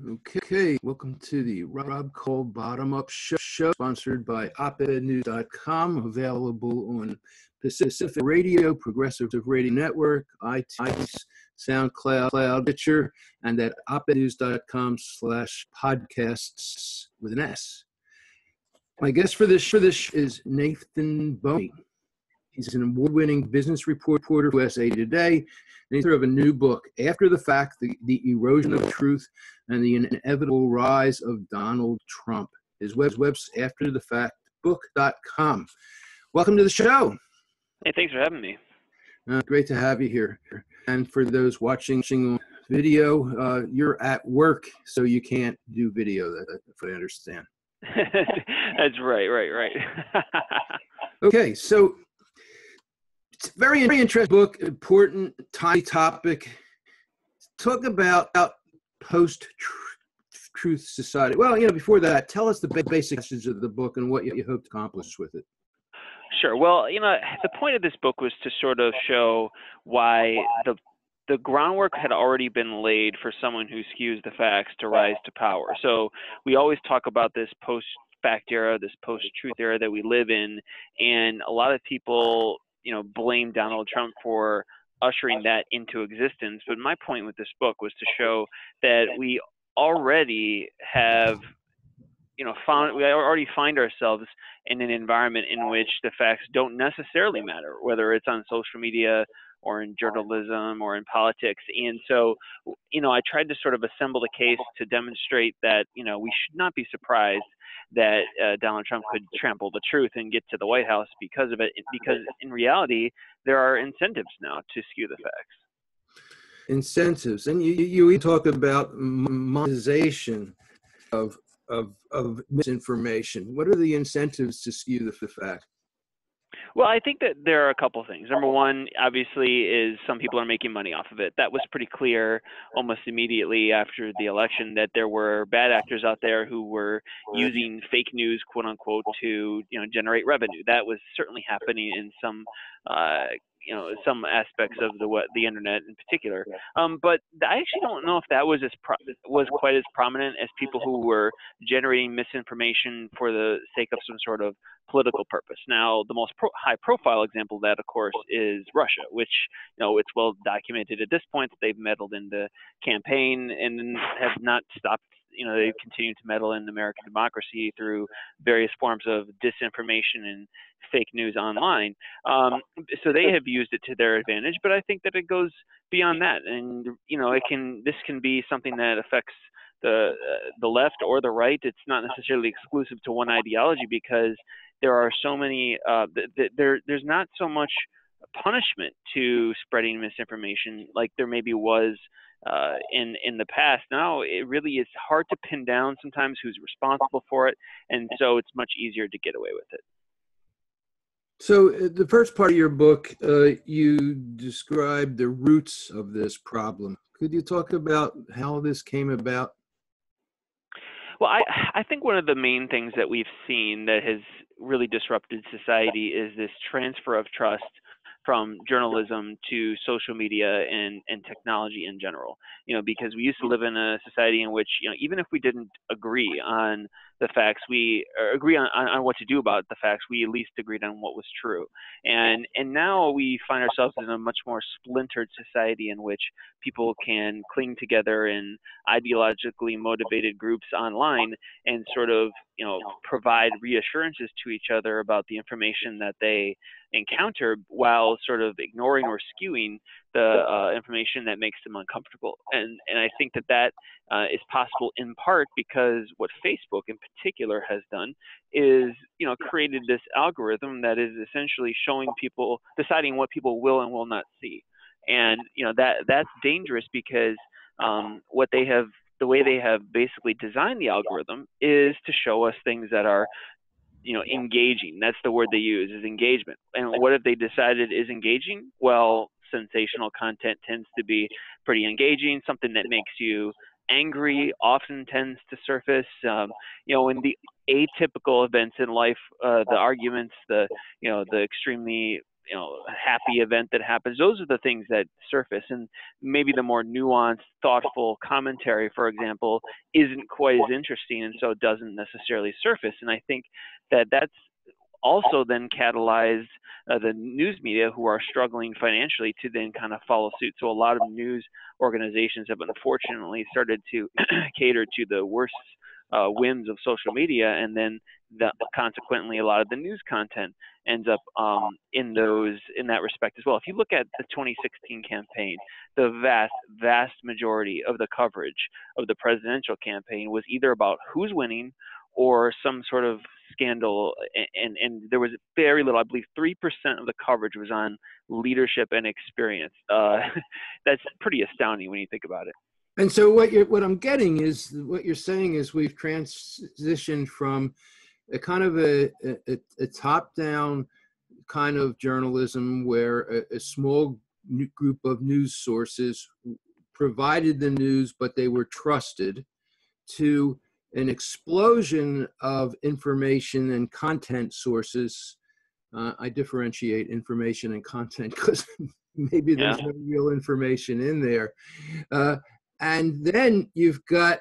Okay, welcome to the Rob Cole Bottom Up Show, sponsored by opednews.com, available on Pacific Radio, Progressive Radio Network, iTunes, SoundCloud, Stitcher, and at opednews.com/podcasts with an S. My guest for this is Nathan Bomey. He's an award-winning business reporter for USA Today, and he's author of a new book, After the Fact, the Erosion of Truth and the Inevitable Rise of Donald Trump. His website, afterthefactbook.com. Welcome to the show. Hey, thanks for having me. Great to have you here. And for those watching on video, you're at work, so you can't do video, if I understand. That's right. Okay, so it's a very interesting book, important topic. Talk about post-truth society. Well, before that, tell us the basic message of the book and what you hope to accomplish with it. Sure. Well, the point of this book was to sort of show why the groundwork had already been laid for someone who skews the facts to rise to power. So we always talk about this post-fact era, this post-truth era that we live in, and a lot of people blame Donald Trump for ushering that into existence. But my point with this book was to show that we already have, we already find ourselves in an environment in which the facts don't necessarily matter, whether it's on social media or in journalism or in politics. And so, I tried to sort of assemble the case to demonstrate that, we should not be surprised that Donald Trump could trample the truth and get to the White House because of it, because in reality, there are incentives now to skew the facts. Incentives. And you talk about monetization of misinformation. What are the incentives to skew the fact? Well, I think that there are a couple things. Number one, obviously, is some people are making money off of it. That was pretty clear almost immediately after the election, that there were bad actors out there who were using fake news, quote unquote, to generate revenue. That was certainly happening in some some aspects of the internet in particular. But I actually don't know if that was was quite as prominent as people who were generating misinformation for the sake of some sort of political purpose. Now, the most high-profile example of that, of course, is Russia, which it's well documented at this point that they've meddled in the campaign and have not stopped. They've continued to meddle in American democracy through various forms of disinformation and fake news online. So they have used it to their advantage, but I think that it goes beyond that. And, this can be something that affects the left or the right. It's not necessarily exclusive to one ideology, because there are so many, there's not so much punishment to spreading misinformation like there maybe was in the past. Now it really is hard to pin down sometimes who's responsible for it, and so it's much easier to get away with it. So the first part of your book, you described the roots of this problem. Could you talk about how this came about? Well, I think one of the main things that we've seen that has really disrupted society is this transfer of trust from journalism to social media and technology in general. Because we used to live in a society in which, even if we didn't agree on the facts, we agree on what to do about the facts, we at least agreed on what was true. And now we find ourselves in a much more splintered society in which people can cling together in ideologically motivated groups online and sort of, provide reassurances to each other about the information that they encounter, while sort of ignoring or skewing the information that makes them uncomfortable. And I think that is possible in part because what Facebook in particular has done is, created this algorithm that is essentially showing people, deciding what people will and will not see. And, that's dangerous because the way they have basically designed the algorithm is to show us things that are engaging. That's the word they use, is engagement. And what have they decided is engaging? Well, sensational content tends to be pretty engaging. Something that makes you angry often tends to surface. In the atypical events in life, the arguments, the extremely a happy event that happens. Those are the things that surface, and maybe the more nuanced, thoughtful commentary, for example, isn't quite as interesting, and so doesn't necessarily surface. And I think that that's also then catalyzed the news media, who are struggling financially, to then kind of follow suit. So a lot of news organizations have unfortunately started to cater to the worst whims of social media, and then consequently a lot of the news content ends up in that respect as well. If you look at the 2016 campaign, the vast majority of the coverage of the presidential campaign was either about who's winning or some sort of scandal, and there was very little. I believe 3% of the coverage was on leadership and experience. That's pretty astounding when you think about it. And so what I'm getting is, what you're saying is, we've transitioned from a kind of a top-down kind of journalism where a small group of news sources provided the news, but they were trusted, to an explosion of information and content sources. I differentiate information and content because maybe there's no real information in there. And then you've got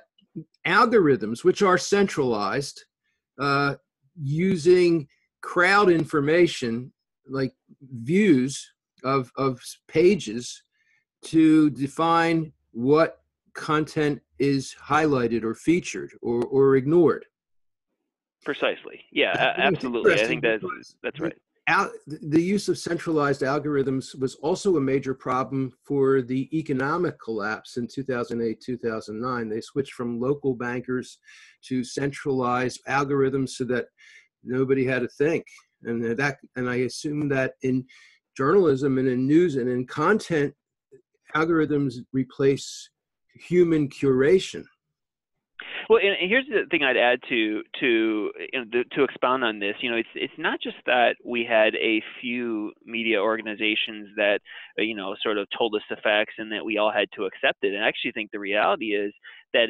algorithms, which are centralized, using crowd information, like views of pages, to define what content is highlighted or featured or ignored. Precisely. Yeah, absolutely. I think that's right. The use of centralized algorithms was also a major problem for the economic collapse in 2008, 2009. They switched from local bankers to centralized algorithms so that nobody had to think. And I assume that in journalism and in news and in content, algorithms replace human curation. Well, and here's the thing I'd add to expound on this. It's not just that we had a few media organizations that sort of told us the facts and that we all had to accept it. And I actually think the reality is that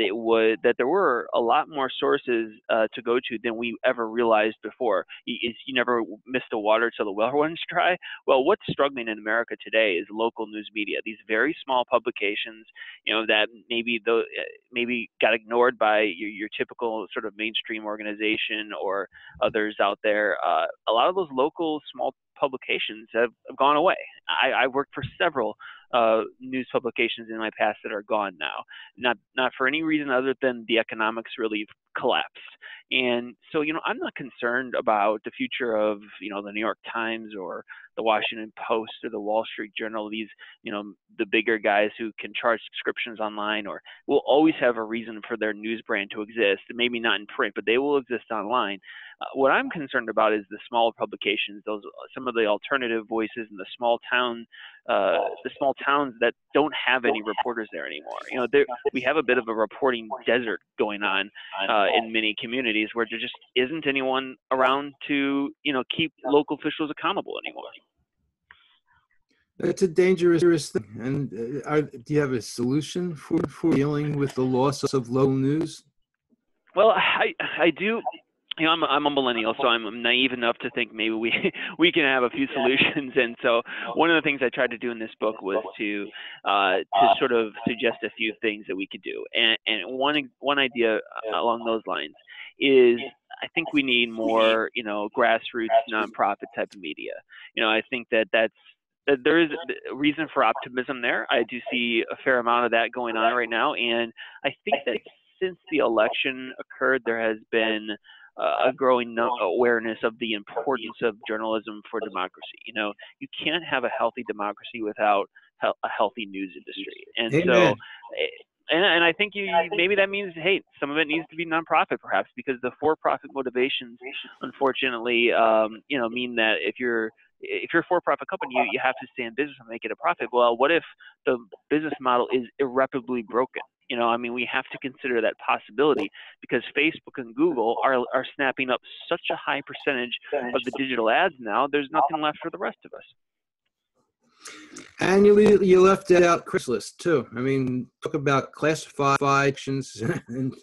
there were a lot more sources to go to than we ever realized before. You never missed a water till the well runs dry. Well, what's struggling in America today is local news media. These very small publications, that maybe got ignored by your typical sort of mainstream organization or others out there. A lot of those local small publications have gone away. I worked for several news publications in my past that are gone now, not for any reason other than the economics really collapsed. And so, I'm not concerned about the future of, the New York Times or the Washington Post or the Wall Street Journal. These, the bigger guys who can charge subscriptions online, or will always have a reason for their news brand to exist. Maybe not in print, but they will exist online. What I'm concerned about is the smaller publications, some of the alternative voices in the small towns that don't have any reporters there anymore. We have a bit of a reporting desert going on in many communities, where there just isn't anyone around to keep local officials accountable anymore. That's a dangerous thing. And do you have a solution for dealing with the loss of local news? Well, I do. I'm a millennial, so I'm naive enough to think maybe we can have a few solutions. And so one of the things I tried to do in this book was to sort of suggest a few things that we could do. And one idea along those lines is, I think we need more, grassroots nonprofit type of media. I think that there is a reason for optimism there. I do see a fair amount of that going on right now, and I think that since the election occurred, there has been a growing awareness of the importance of journalism for democracy. You can't have a healthy democracy without a healthy news industry. And Amen. So, and I think maybe that means, hey, some of it needs to be nonprofit, perhaps, because the for-profit motivations, unfortunately, mean that if you're a for-profit company, you have to stay in business and make it a profit. Well, what if the business model is irreparably broken? We have to consider that possibility, because Facebook and Google are snapping up such a high percentage of the digital ads now. There's nothing left for the rest of us. And you left out Craigslist too. Talk about classified actions, and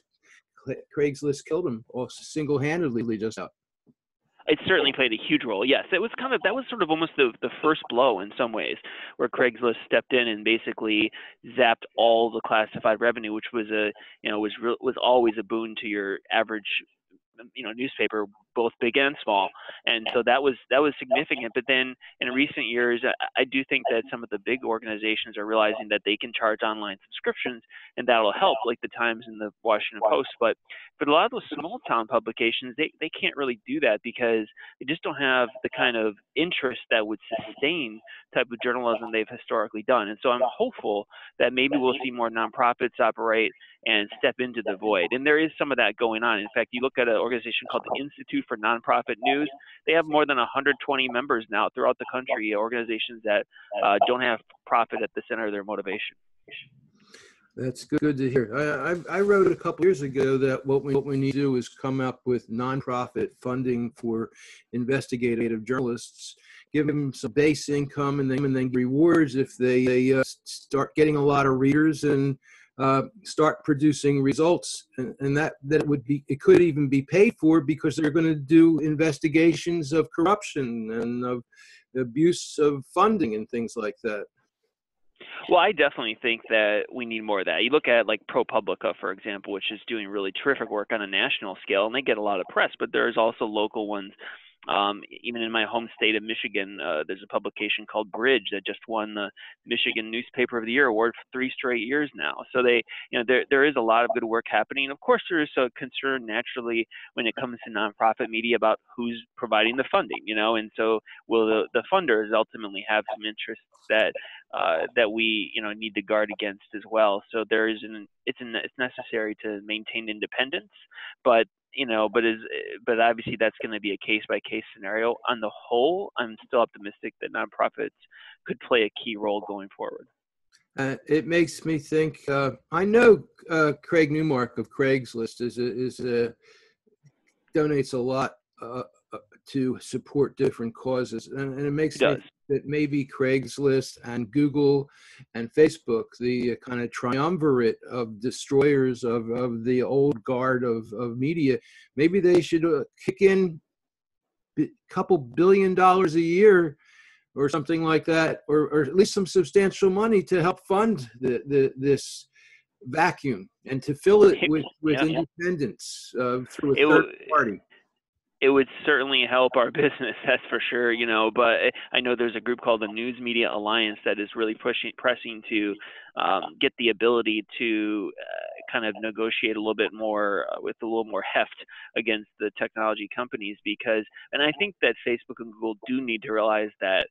Craigslist killed them all single-handedly just out. It certainly played a huge role. Yes, it was that was sort of almost the first blow in some ways, where Craigslist stepped in and basically zapped all the classified revenue, which was was always a boon to your average newspaper, both big and small. And so that was significant. But then in recent years, I do think that some of the big organizations are realizing that they can charge online subscriptions, and that'll help, like the Times and the Washington Post. But for a lot of those small town publications, they can't really do that because they just don't have the kind of interest that would sustain type of journalism they've historically done. And so I'm hopeful that maybe we'll see more nonprofits operate and step into the void. And there is some of that going on. In fact, you look at an organization called the Institute for Nonprofit News. They have more than 120 members now throughout the country, organizations that don't have profit at the center of their motivation. That's good to hear. I wrote a couple years ago that what we need to do is come up with nonprofit funding for investigative journalists, give them some base income, and then rewards if they start getting a lot of readers and start producing results, and that it could even be paid for because they're going to do investigations of corruption and of abuse of funding and things like that. Well, I definitely think that we need more of that. You look at like ProPublica, for example, which is doing really terrific work on a national scale, and they get a lot of press, but there's also local ones. Even in my home state of Michigan, there's a publication called Bridge that just won the Michigan Newspaper of the Year award for 3 straight years now. So there is a lot of good work happening. Of course, there is a concern naturally when it comes to nonprofit media about who's providing the funding, and so will the funders ultimately have some interests that we need to guard against as well. So it's necessary to maintain independence, but but obviously that's going to be a case by case scenario. On the whole, I'm still optimistic that nonprofits could play a key role going forward. It makes me think. I know Craig Newmark of Craigslist donates a lot to support different causes, and it makes me think that maybe Craigslist and Google and Facebook, the kind of triumvirate of destroyers of the old guard of media, maybe they should kick in a couple $1 billion a year or something like that, or at least some substantial money to help fund this vacuum and to fill it with independence through a third party. It would certainly help our business, that's for sure, but I know there's a group called the News Media Alliance that is really pressing to get the ability to kind of negotiate a little bit more with a little more heft against the technology companies, and I think that Facebook and Google do need to realize that,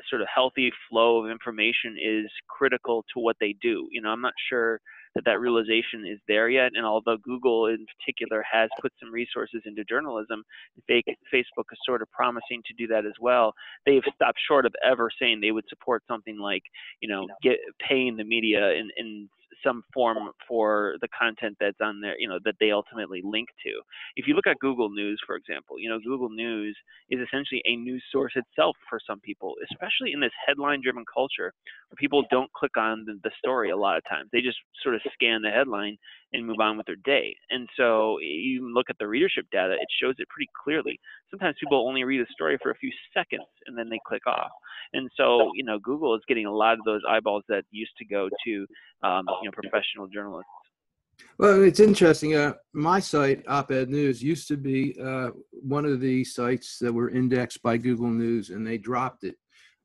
sort of healthy flow of information is critical to what they do. I'm not sure that realization is there yet. And although Google in particular has put some resources into journalism, Facebook is sort of promising to do that as well. They've stopped short of ever saying they would support something like, paying the media in some form for the content that's on there, that they ultimately link to. If you look at Google News, for example, Google News is essentially a news source itself for some people, especially in this headline-driven culture where people don't click on the story a lot of times. They just sort of scan the headline and move on with their day. And so you look at the readership data, it shows it pretty clearly. Sometimes people only read a story for a few seconds and then they click off. And so, Google is getting a lot of those eyeballs that used to go to, professional journalists. Well, it's interesting. My site, Op-Ed News, used to be one of the sites that were indexed by Google News, and they dropped it.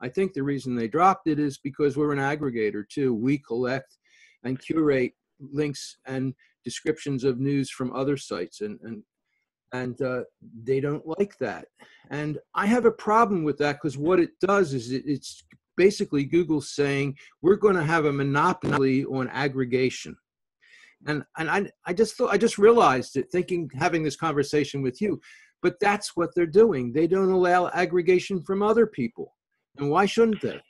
I think the reason they dropped it is because we're an aggregator, too. We collect and curate links and descriptions of news from other sites, and they don't like that. And I have a problem with that because what it does is it's basically Google saying we're going to have a monopoly on aggregation. And I just realized it having this conversation with you, but that's what they're doing. They don't allow aggregation from other people. And why shouldn't they?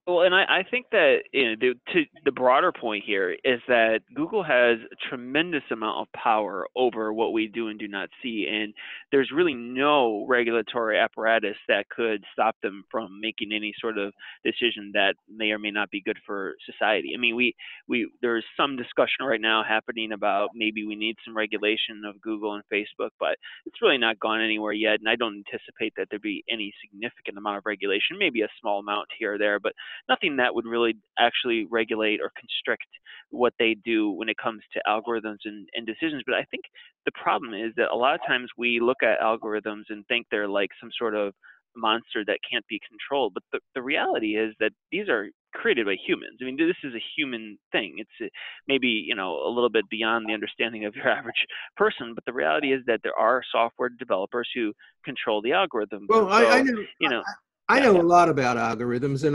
Well, and I think that the broader point here is that Google has a tremendous amount of power over what we do and do not see, and there's really no regulatory apparatus that could stop them from making any sort of decision that may or may not be good for society. I mean, we there's some discussion right now happening about maybe we need some regulation of Google and Facebook, but it's really not gone anywhere yet, and I don't anticipate that there'd be any significant amount of regulation, maybe a small amount here or there, but nothing that would really actually regulate or constrict what they do when it comes to algorithms and decisions. But I think the problem is that a lot of times we look at algorithms and think they're like some sort of monster that can't be controlled. But the reality is that these are created by humans. I mean, this is a human thing. It's maybe, a little bit beyond the understanding of your average person, but the reality is that there are software developers who control the algorithms. Well, And I so, know. I yeah, know a lot about algorithms, and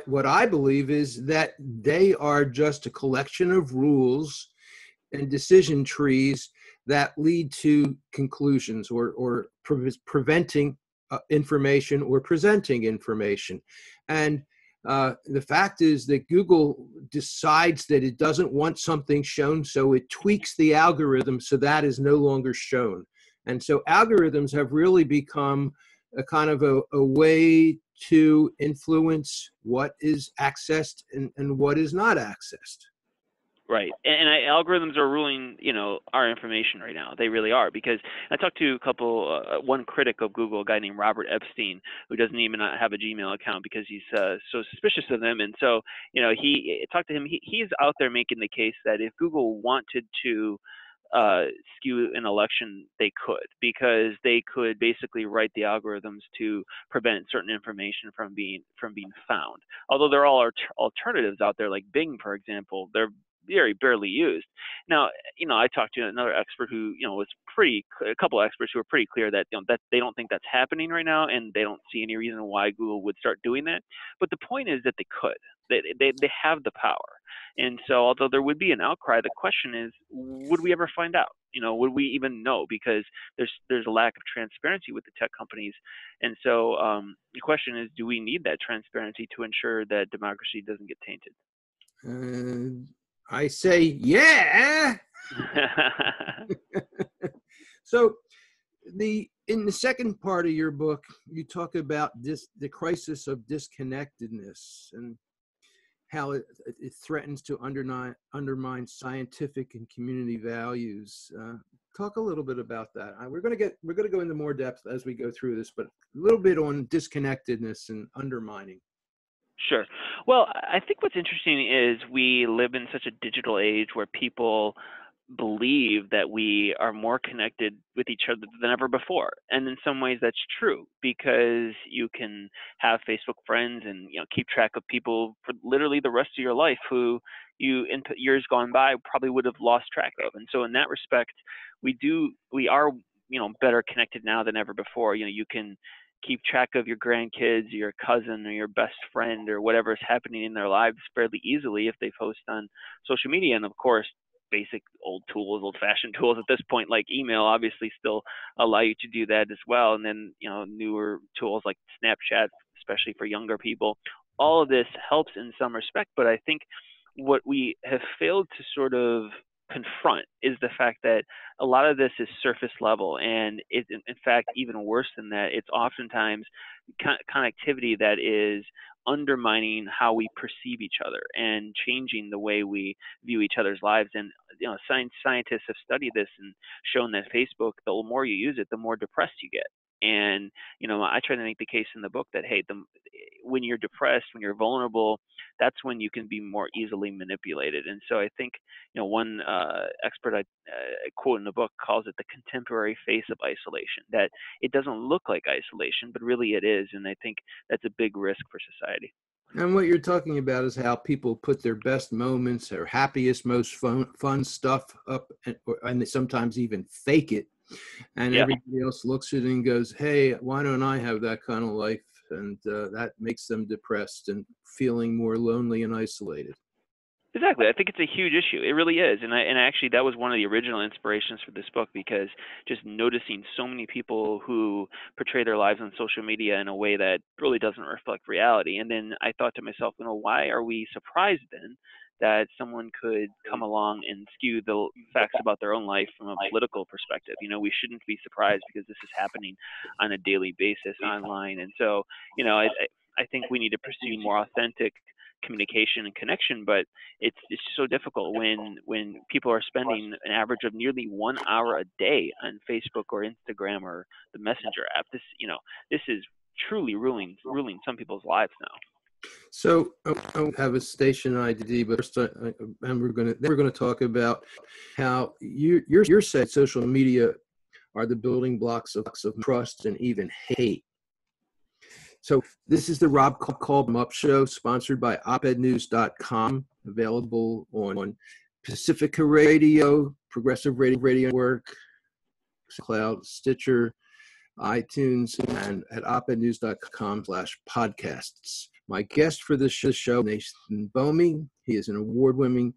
what I believe is that they are just a collection of rules and decision trees that lead to conclusions or preventing information or presenting information. And the fact is that Google decides that it doesn't want something shown, so it tweaks the algorithm so that is no longer shown. And so algorithms have really become a kind of a way to influence what is accessed and what is not accessed. right. And algorithms are ruling, our information right now. They really are, because I talked to one critic of Google, a guy named Robert Epstein, who doesn't even have a Gmail account because he's so suspicious of them. And so, he talked to him. He's out there making the case that if Google wanted to skew an election, they could, because they could basically write the algorithms to prevent certain information from being found. Although there are all alternatives out there, like Bing, for example, they're very barely used. Now, I talked to another expert who, was a couple of experts who were pretty clear that, that they don't think that's happening right now, and they don't see any reason why Google would start doing that. But the point is that they could. They have the power. And so, although there would be an outcry, the question is, would we ever find out? Would we even know? Because there's a lack of transparency with the tech companies. And so, the question is, do we need that transparency to ensure that democracy doesn't get tainted? I say, yeah. So, in the second part of your book, you talk about the crisis of disconnectedness and how it threatens to undermine scientific and community values. Talk a little bit about that. We're going to go into more depth as we go through this, but a little bit on disconnectedness and undermining. Sure. Well, I think what's interesting is we live in such a digital age where people believe that we are more connected with each other than ever before. And in some ways that's true, because you can have Facebook friends and keep track of people for literally the rest of your life who you in years gone by probably would have lost track of. And so in that respect, we are better connected now than ever before. You can keep track of your grandkids, your cousin, or your best friend, or whatever is happening in their lives fairly easily if they post on social media. And of course, basic old-fashioned tools at this point, like email, obviously still allow you to do that as well. And then, newer tools like Snapchat, especially for younger people. All of this helps in some respect, but I think what we have failed to sort of confront is the fact that a lot of this is surface level, and it's in fact even worse than that. It's oftentimes connectivity that is undermining how we perceive each other and changing the way we view each other's lives. And scientists have studied this and shown that Facebook, the more you use it, the more depressed you get. And I try to make the case in the book that, hey, when you're depressed, when you're vulnerable, that's when you can be more easily manipulated. And so I think one expert I quote in the book calls it the contemporary face of isolation, that it doesn't look like isolation, but really it is. And I think that's a big risk for society. And what you're talking about is how people put their best moments, their happiest, most fun stuff up, and they sometimes even fake it. And everybody else looks at it and goes, hey, why don't I have that kind of life? And that makes them depressed and feeling more lonely and isolated. Exactly. I think it's a huge issue. It really is. And actually that was one of the original inspirations for this book, because just noticing so many people who portray their lives on social media in a way that really doesn't reflect reality. And then I thought to myself, why are we surprised then that someone could come along and skew the facts about their own life from a political perspective? We shouldn't be surprised, because this is happening on a daily basis online. And so, I think we need to pursue more authentic communication and connection, but it's so difficult when people are spending an average of nearly 1 hour a day on Facebook or Instagram or the Messenger app. This is truly ruling some people's lives now. So I have a station ID, but first, and we're gonna talk about how you're saying social media are the building blocks of trust and even hate. So this is the Rob Called Up Show, sponsored by opednews.com, available on Pacifica Radio, Progressive Radio Network, Cloud, Stitcher, iTunes, and at opednews.com/podcasts. My guest for this show, Nathan Bomey. He is an award-winning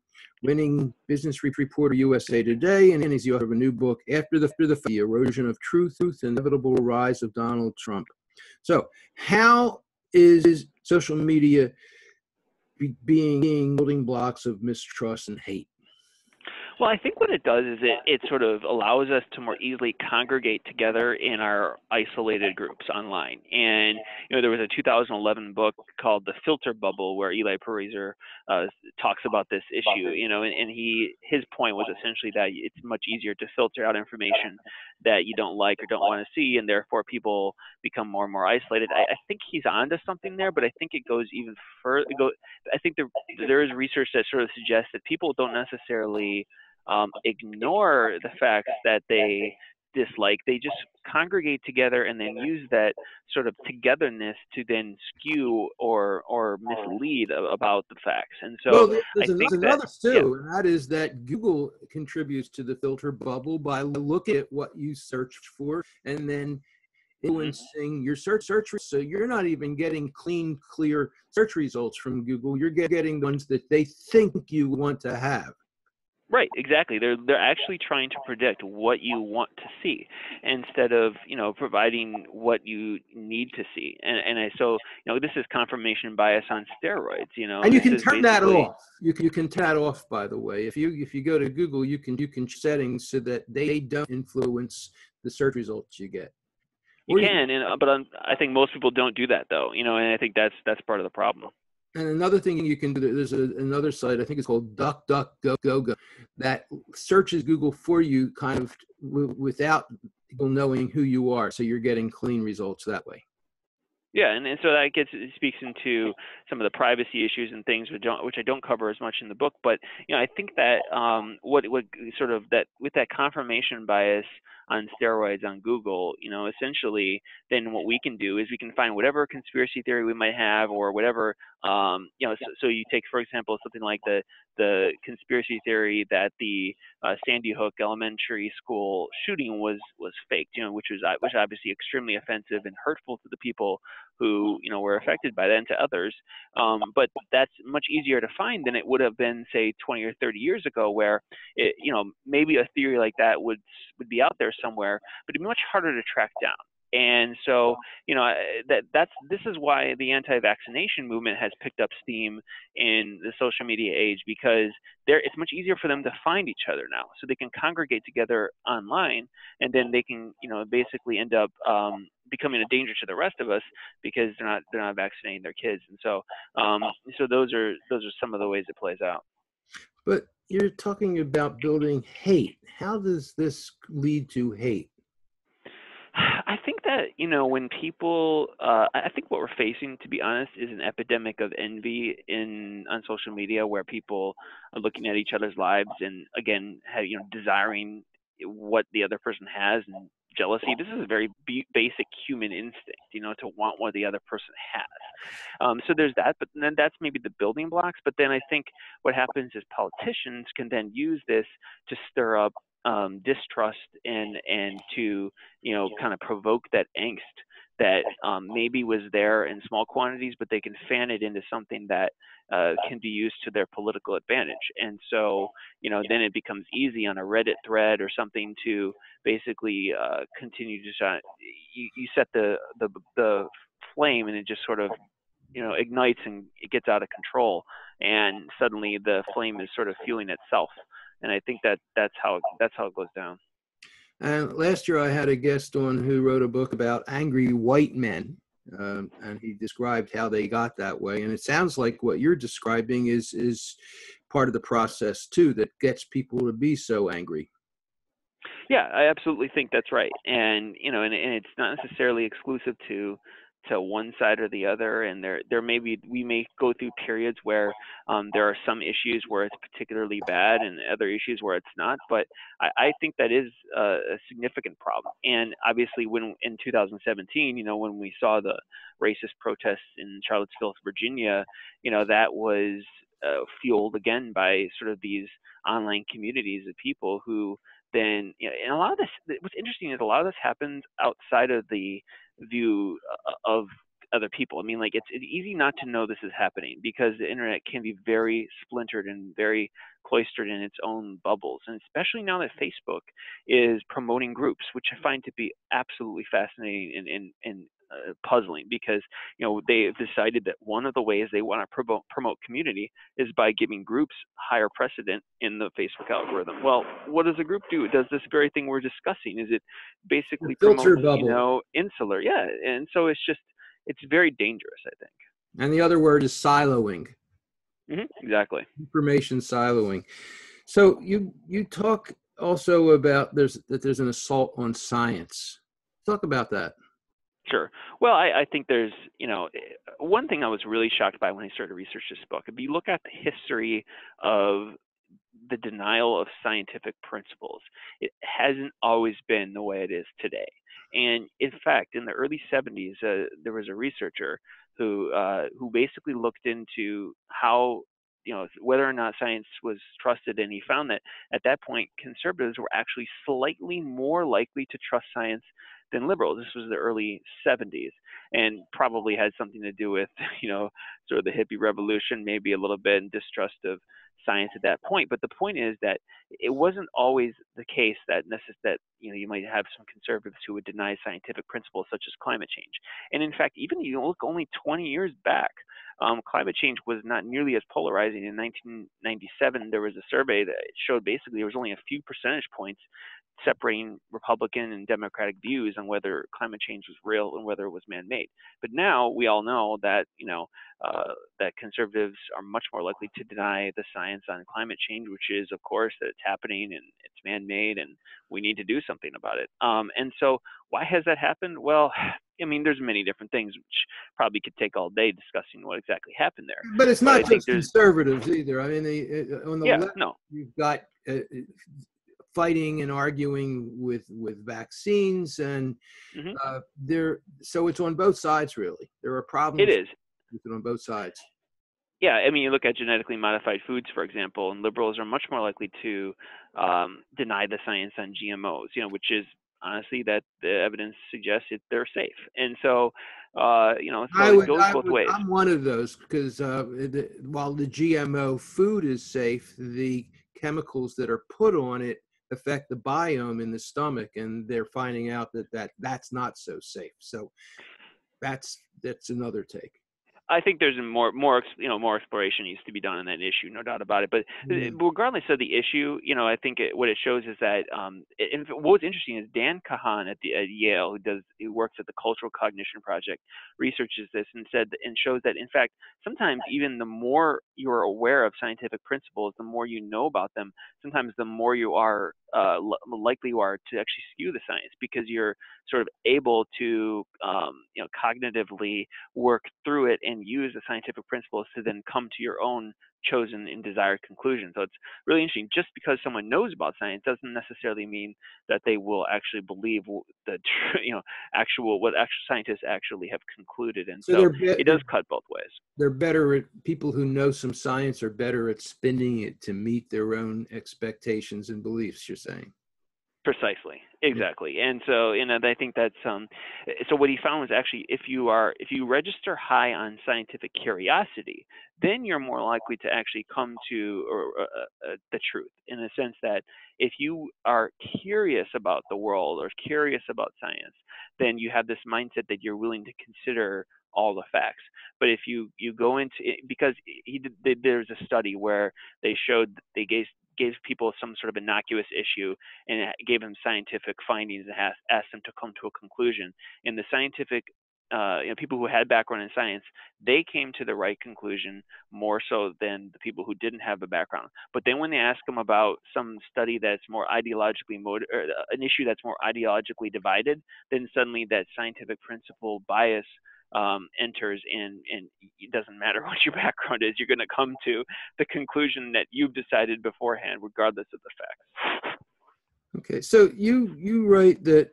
business reporter, USA Today, and he's the author of a new book, After the Erosion of Truth, the Inevitable Rise of Donald Trump. So how is social media being building blocks of mistrust and hate? Well, I think what it does is it sort of allows us to more easily congregate together in our isolated groups online. And there was a 2011 book called The Filter Bubble, where Eli Pariser talks about this issue. And his point was essentially that it's much easier to filter out information that you don't like or don't want to see, and therefore people become more and more isolated. I think he's onto something there, but I think it goes even further. I think there is research that sort of suggests that people don't necessarily ignore the facts that they dislike. They just congregate together and then use that sort of togetherness to then skew or mislead about the facts. And so there's another too, yeah. And that is that Google contributes to the filter bubble by looking at what you searched for and then influencing your search. So you're not even getting clean, clear search results from Google. You're getting the ones that they think you want to have. Right, exactly. They're actually trying to predict what you want to see instead of providing what you need to see. So this is confirmation bias on steroids. And you can turn that off. You can turn that off. By the way, if you go to Google, you can settings so that they don't influence the search results you get. You can, but I think most people don't do that though. And I think that's part of the problem. And another thing you can do, there's another site, I think it's called DuckDuckGo, that searches Google for you kind of without people knowing who you are. So you're getting clean results that way. Yeah, and so that speaks into some of the privacy issues and things which I don't cover as much in the book. But I think that what sort of that with that confirmation bias on steroids on Google, essentially, then what we can do is we can find whatever conspiracy theory we might have or whatever. So you take, for example, something like the conspiracy theory that the Sandy Hook Elementary School shooting was faked, which was obviously extremely offensive and hurtful to the people who were affected by that and to others. But that's much easier to find than it would have been, say, 20 or 30 years ago, where maybe a theory like that would be out there somewhere, but it'd be much harder to track down. And so, this is why the anti-vaccination movement has picked up steam in the social media age, because it's much easier for them to find each other now. So they can congregate together online, and then they can, basically end up becoming a danger to the rest of us because they're not vaccinating their kids. And so, so those are some of the ways it plays out. But you're talking about building hate. How does this lead to hate? I think that, when people, I think what we're facing, to be honest, is an epidemic of envy on social media, where people are looking at each other's lives and, again, desiring what the other person has, and jealousy. This is a very basic human instinct, to want what the other person has. So there's that, but then that's maybe the building blocks. But then I think what happens is politicians can then use this to stir up distrust and to kind of provoke that angst that maybe was there in small quantities, but they can fan it into something that can be used to their political advantage. And so, then it becomes easy on a Reddit thread or something to basically continue to shine. You set the flame, and it just sort of ignites, and it gets out of control, and suddenly the flame is sort of fueling itself. And I think that's how it goes down. And last year I had a guest on who wrote a book about angry white men, and he described how they got that way. And it sounds like what you're describing is part of the process too, that gets people to be so angry. Yeah, I absolutely think that's right. And and it's not necessarily exclusive to one side or the other. And we may go through periods where there are some issues where it's particularly bad, and other issues where it's not. But I think that is a significant problem. And obviously, when in 2017, when we saw the racist protests in Charlottesville, Virginia, that was fueled again by sort of these online communities of people who then, and a lot of this, what's interesting is a lot of this happens outside of the view of other people. I mean, like, it's easy not to know this is happening because the internet can be very splintered and very cloistered in its own bubbles. And especially now that Facebook is promoting groups, which I find to be absolutely fascinating and puzzling, because they've decided that one of the ways they want to promote community is by giving groups higher precedent in the Facebook algorithm. Well, what does a group do? It does this very thing we're discussing. Is it basically Filter promotes bubble. insular? Yeah, and so it's very dangerous, I think. And the other word is siloing. Exactly. Information siloing. So you talk also about there's an assault on science. Talk about that. Sure. Well, I think there's, one thing I was really shocked by when I started to research this book. If you look at the history of the denial of scientific principles, it hasn't always been the way it is today. And in fact, in the early 70s, there was a researcher who basically looked into how, whether or not science was trusted, and he found that at that point, conservatives were actually slightly more likely to trust science than liberals. This was the early 70s, and probably had something to do with, sort of the hippie revolution, maybe a little bit, and distrust of science at that point. But the point is that it wasn't always the case that you might have some conservatives who would deny scientific principles such as climate change. And in fact, even you look only 20 years back, climate change was not nearly as polarizing. In 1997, there was a survey that showed basically there was only a few percentage points separating Republican and Democratic views on whether climate change was real and whether it was man-made. But now we all know that that conservatives are much more likely to deny the science on climate change, which is, of course, that it's happening and it's man-made and we need to do something about it. And so, why has that happened? Well, I mean, there's many different things, which probably could take all day discussing what exactly happened there. But it's not just there's conservatives either. I mean, on the left, no. you've got fighting and arguing with vaccines, and so it's on both sides, really. There are problems. It is. With it on both sides. Yeah, I mean, you look at genetically modified foods, for example, and liberals are much more likely to deny the science on GMOs, which is honestly that the evidence suggests that they're safe. And so, it goes both ways. I'm one of those, because while the GMO food is safe, the chemicals that are put on it affect the biome in the stomach, and they're finding out that's not so safe. So that's another take. I think there's more exploration needs to be done on that issue, no doubt about it. But regardless of the issue, I think what it shows is that what's interesting is Dan Kahan at Yale, who works at the Cultural Cognition Project, researches this and shows that in fact sometimes even the more you're aware of scientific principles, the more you know about them, sometimes the more you are likely you are to actually skew the science, because you're sort of able to cognitively work through it and use the scientific principles to then come to your own chosen and desired conclusion. So it's really interesting. Just because someone knows about science doesn't necessarily mean that they will actually believe what scientists actually have concluded. And so it does cut both ways. They're better at, people who know some science are better at spinning it to meet their own expectations and beliefs, you're saying? Precisely. Yeah. Exactly. And so, I think that's so what he found was actually if you register high on scientific curiosity, then you're more likely to actually come to the truth in the sense that if you are curious about the world or curious about science, then you have this mindset that you're willing to consider all the facts. But if you go into it, because there's a study where they showed they gave people some sort of innocuous issue and gave them scientific findings and asked them to come to a conclusion. And the scientific, people who had background in science, they came to the right conclusion more so than the people who didn't have a background. But then when they ask them about some study that's more ideologically or an issue that's more ideologically divided, then suddenly that scientific principle bias enters in, and it doesn't matter what your background is, you're going to come to the conclusion that you've decided beforehand, regardless of the facts. Okay, so you write that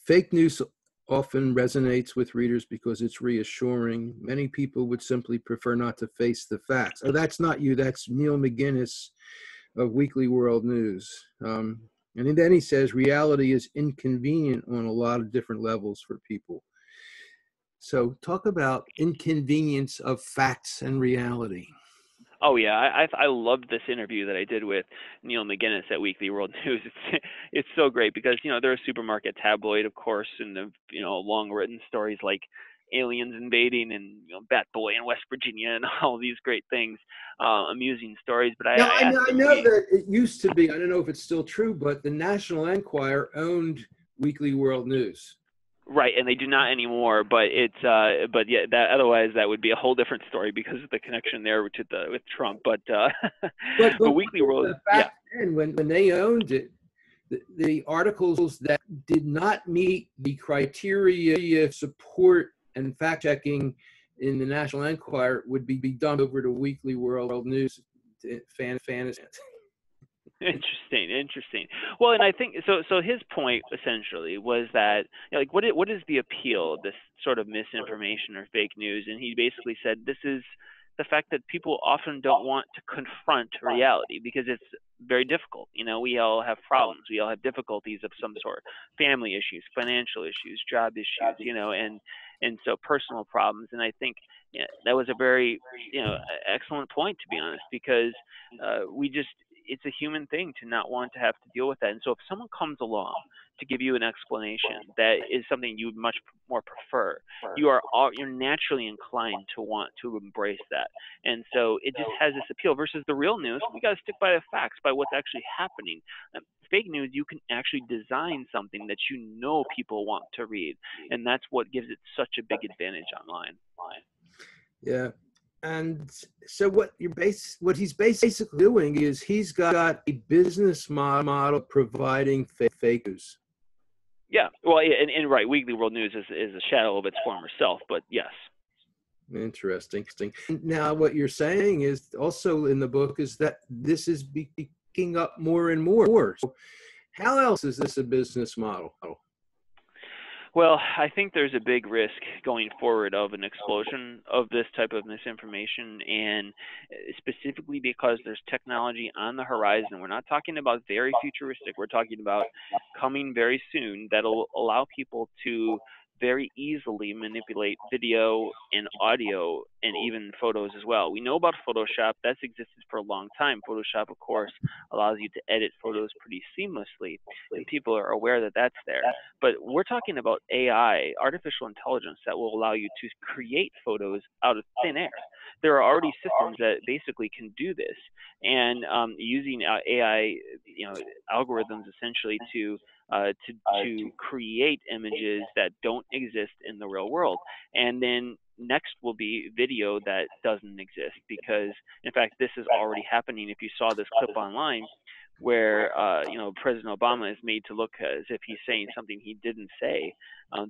fake news often resonates with readers because it's reassuring. Many people would simply prefer not to face the facts. Oh, that's not you. That's Neil McGinnis of Weekly World News. And then he says reality is inconvenient on a lot of different levels for people. So talk about inconvenience of facts and reality. Oh yeah, I loved this interview that I did with Neil McGinnis at Weekly World News. It's so great because they're a supermarket tabloid, of course, and the long written stories like aliens invading and Bat Boy in West Virginia and all these great things, amusing stories. But Now, I I asked know, I him, know that it used to be, I don't know if it's still true, but the National Enquirer owned Weekly World News. right, and they do not anymore. But but yeah, that otherwise that would be a whole different story because of the connection there with Trump. But but Weekly World, yeah. Back then, when they owned it, the articles that did not meet the criteria of support and fact checking in the National Enquirer would be dumped over to Weekly World News. Fantasy. Interesting. Well, and I think so. So his point essentially was that, like, what is the appeal of this sort of misinformation or fake news? And he basically said this is the fact that people often don't want to confront reality because it's very difficult. We all have problems. We all have difficulties of some sort: family issues, financial issues, job issues. And so personal problems. And I think that was a very excellent point, to be honest, because we just it's a human thing to not want to have to deal with that. And so if someone comes along to give you an explanation that is something you would much more prefer, you're naturally inclined to want to embrace that. And so it just has this appeal versus the real news. We got to stick by the facts, by what's actually happening. Fake news, you can actually design something that people want to read, and that's what gives it such a big advantage online. Yeah. And so what he's basically doing is he's got a business model providing fake news. Yeah, well, and right, Weekly World News is a shadow of its former self, but yes. Interesting. Now, what you're saying is also in the book is that this is picking up more and more. So how else is this a business model? Well, I think there's a big risk going forward of an explosion of this type of misinformation, and specifically because there's technology on the horizon. We're not talking about very futuristic. We're talking about coming very soon that'll allow people to very easily manipulate video and audio and even photos as well. We know about Photoshop. That's existed for a long time. Photoshop, of course, allows you to edit photos pretty seamlessly, and people are aware that that's there. But we're talking about AI, artificial intelligence, that will allow you to create photos out of thin air. There are already systems that basically can do this, and using AI, algorithms essentially to create images that don't exist in the real world. And then next will be video that doesn't exist, because in fact this is already happening. If you saw this clip online where President Obama is made to look as if he's saying something he didn't say,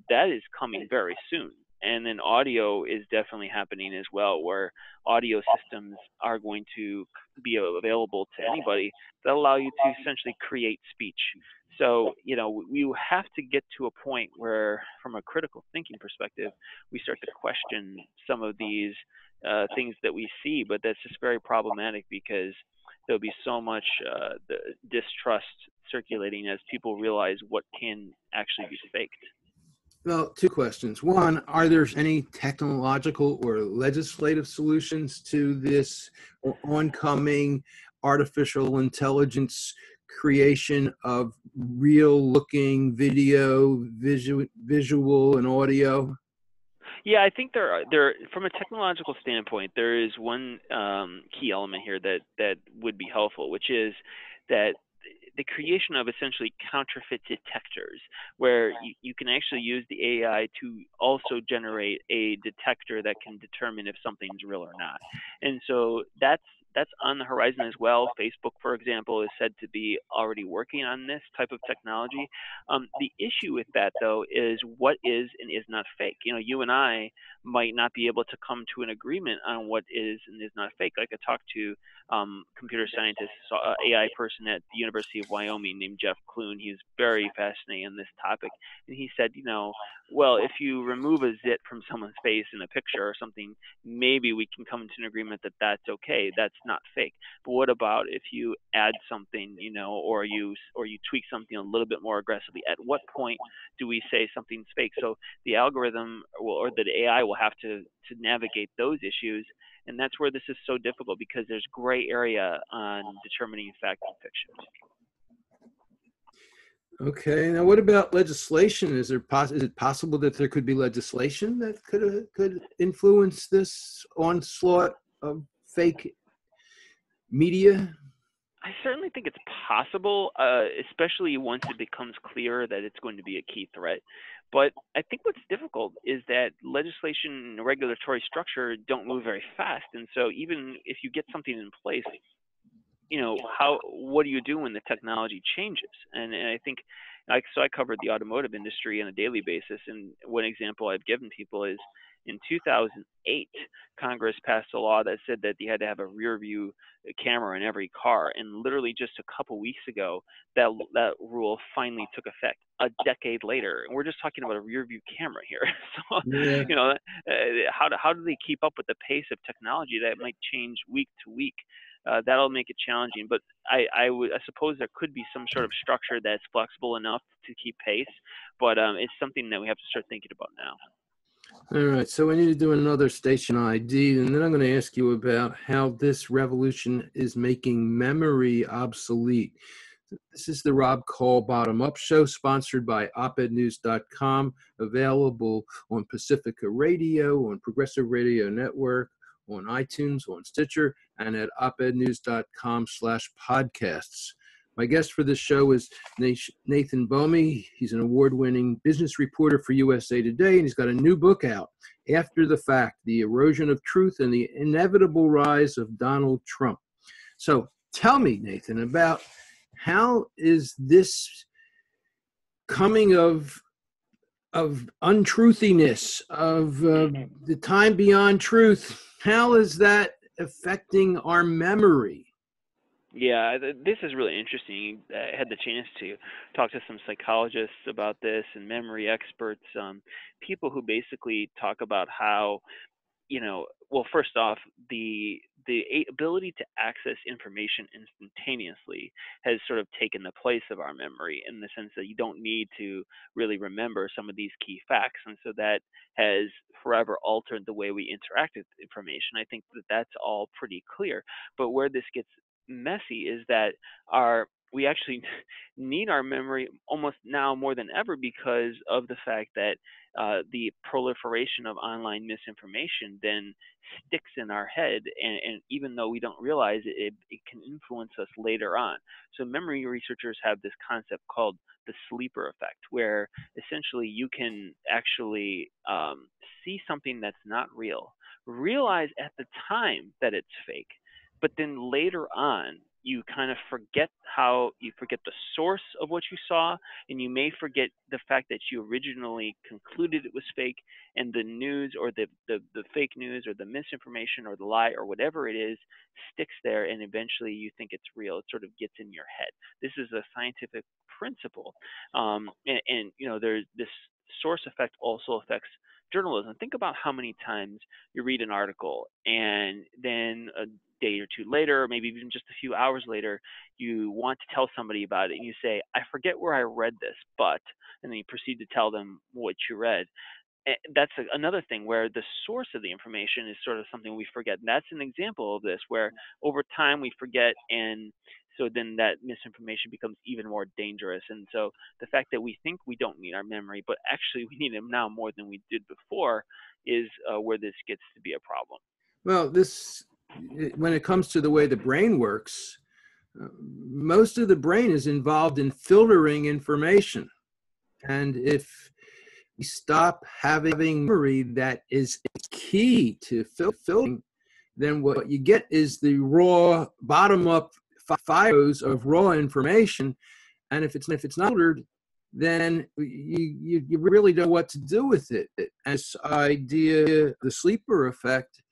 that is coming very soon. And then audio is definitely happening as well, where audio systems are going to be available to anybody that allow you to essentially create speech. So, we have to get to a point where, from a critical thinking perspective, we start to question some of these things that we see. But that's just very problematic because there'll be so much distrust circulating as people realize what can actually be faked. Well, two questions. One, are there any technological or legislative solutions to this oncoming artificial intelligence creation of real looking video, visual and audio? Yeah, I think there from a technological standpoint, there is one key element here that would be helpful, which is that the creation of essentially counterfeit detectors, where you can actually use the AI to also generate a detector that can determine if something's real or not. And so that's on the horizon as well. Facebook, for example, is said to be already working on this type of technology. The issue with that, though, is what is and is not fake. You know, you and I might not be able to come to an agreement on what is and is not fake. Like I talked to computer scientist, AI person at the University of Wyoming named Jeff Clune. He's very fascinating on this topic, and he said, you know, well, if you remove a zit from someone's face in a picture or something, maybe we can come to an agreement that that's okay. That's not fake. But what about if you add something, you know, or you tweak something a little bit more aggressively? At what point do we say something's fake? So the algorithm or the AI will have to navigate those issues, and that's where this is so difficult because there's gray area on determining fact and fiction. Okay. Now, what about legislation? Is it possible that there could be legislation that could influence this onslaught of fake media? I certainly think it's possible, especially once it becomes clear that it's going to be a key threat. But I think what's difficult is that legislation and regulatory structure don't move very fast. And so even if you get something in place, you know, what do you do when the technology changes? And I think, like, so I covered the automotive industry on a daily basis, and one example I've given people is in 2008 Congress passed a law that said that you had to have a rear view camera in every car, and literally just a couple weeks ago that rule finally took effect a decade later, and we're just talking about a rear view camera here. So Yeah. you know, how do they keep up with the pace of technology that might change week to week? That'll make it challenging. But I suppose there could be some sort of structure that's flexible enough to keep pace. But it's something that we have to start thinking about now. All right. So we need to do another station ID, and then I'm going to ask you about how this revolution is making memory obsolete. This is the Rob Call Bottom Up Show, sponsored by opednews.com, available on Pacifica Radio, on Progressive Radio Network, on iTunes, on Stitcher, and at opednews.com/podcasts. My guest for this show is Nathan Bomey. He's an award-winning business reporter for USA Today, and he's got a new book out, After the Fact, The Erosion of Truth and the Inevitable Rise of Donald Trump. So tell me, Nathan, about how is this coming of untruthiness, of the time beyond truth, how is that affecting our memory? Yeah, this is really interesting. I had the chance to talk to some psychologists about this and memory experts, people who basically talk about how, you know, well, first off, the ability to access information instantaneously has sort of taken the place of our memory in the sense that you don't need to really remember some of these key facts, and so that has forever altered the way we interact with information. I think that that's all pretty clear. But where this gets messy is that we actually need our memory almost now more than ever because of the fact that the proliferation of online misinformation then sticks in our head, and even though we don't realize it, it can influence us later on. So memory researchers have this concept called the sleeper effect, where essentially you can actually see something that's not real, realize at the time that it's fake, but then later on you kind of forget the source of what you saw, and you may forget the fact that you originally concluded it was fake, and the news or the fake news or the misinformation or the lie or whatever it is sticks there, and eventually you think it's real. It sort of gets in your head. This is a scientific principle, and you know, there's this source effect also affects journalism. Think about how many times you read an article and then day or two later, or maybe even just a few hours later, you want to tell somebody about it, and you say, I forget where I read this, but, and then you proceed to tell them what you read. That's another thing where the source of the information is sort of something we forget. And that's an example of this, where over time we forget, and so then that misinformation becomes even more dangerous. And so the fact that we think we don't need our memory, but actually we need them now more than we did before, is where this gets to be a problem. Well, when it comes to the way the brain works, most of the brain is involved in filtering information. And if we stop having memory that is key to filtering, then what you get is the raw bottom-up files of raw information. And if it's not filtered, then you really don't know what to do with it. As idea, the sleeper effect,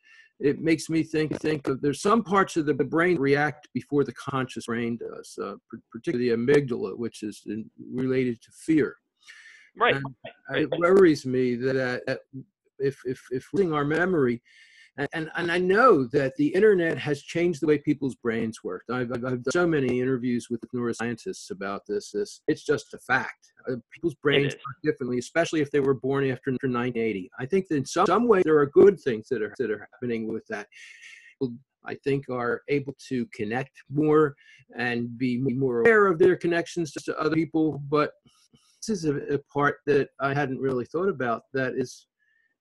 it makes me think of, there's some parts of the brain react before the conscious brain does, particularly the amygdala, which is related to fear. Right. And it worries me that if losing our memory, and I know that the internet has changed the way people's brains work. I've done so many interviews with neuroscientists about this. It's just a fact. People's brains work differently, especially if they were born after 1980. I think that in some ways there are good things that are happening with that. People, I think, are able to connect more and be more aware of their connections to other people. But this is a part that I hadn't really thought about. That is,